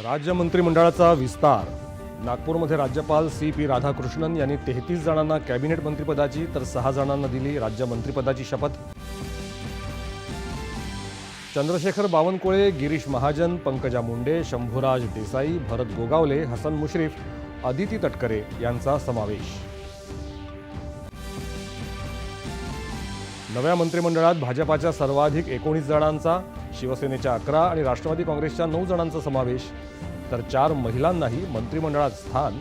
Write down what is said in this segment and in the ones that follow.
राज्य मंत्रिमंडळाचा विस्तार. नागपूरमध्ये राज्यपाल सी.पी. राधाकृष्णन यांनी 33 जणांना कॅबिनेट मंत्रिपदाची तर 6 जणांना दिली राज्य मंत्रिपदाची शपथ. चंद्रशेखर बावनकुळे, गिरीश महाजन, पंकजा मुंडे, शंभूराज देसाई, भरत गोगावले, हसन मुश्रीफ, अदिती तटकरे यांचा समावेश. नव्या मंत्रिमंडळात भाजपाच्या सर्वाधिक 19 जणांचा, शिवसेनेच्या 11 आणि राष्ट्रवादी काँग्रेसच्या 9 जणांचा समावेश, तर 4 महिलांनाही मंत्रिमंडळात स्थान.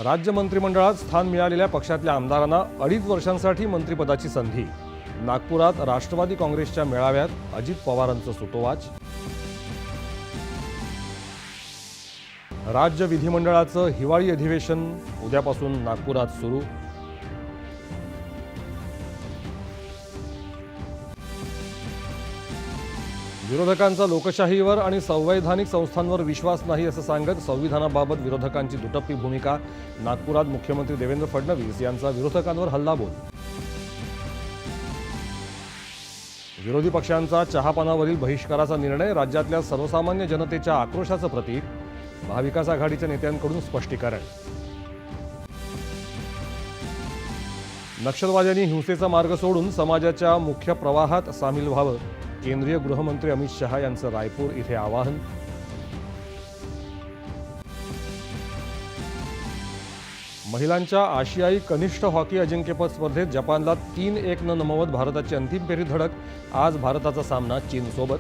राज्य मंत्रिमंडळात स्थान मिळालेल्या पक्षातल्या आमदारांना 2.5 वर्षांसाठी मंत्रिपदाची संधी. नागपुरात राष्ट्रवादी काँग्रेसच्या मेळाव्यात अजित पवारांचं सुतोवाच. राज्य विधिमंडळाचं हिवाळी अधिवेशन उद्यापासून नागपुरात सुरू. विरोधकांचा लोकशाहीवर आणि संवैधानिक संस्थांवर विश्वास नाही असं सांगत संविधानाबाबत विरोधकांची दुटप्पी भूमिका. नागपुरात मुख्यमंत्री देवेंद्र फडणवीस यांचा विरोधकांवर हल्लाबोल. विरोधी पक्षांचा चहापानावरील बहिष्काराचा निर्णय राज्यातल्या सर्वसामान्य जनतेच्या आक्रोशाचं प्रतीक. महाविकास आघाडीच्या नेत्यांकडून स्पष्टीकरण. नक्षलवाद्यांनी हिंसेचा मार्ग सोडून समाजाच्या मुख्य प्रवाहात सामील व्हावं, केंद्रीय गृहमंत्री अमित शहा यांचं रायपूर इथे आवाहन. महिलांच्या आशियाई कनिष्ठ हॉकी अजिंक्यपद स्पर्धेत जपानला 3-1 न नमवत भारताची अंतिम फेरीत धडक. आज भारताचा सामना चीनसोबत.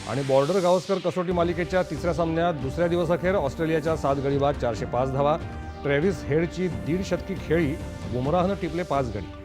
आणि बॉर्डर गावस्कर कसोटी मालिकेच्या तिसऱ्या सामन्यात दुसऱ्या दिवसअखेर ऑस्ट्रेलियाच्या 7 गडी बाद 405 धावा. ट्रेव्हिस हेडची 1.5 शतकी खेळी. बुमराहनं टिपले 5 गडी.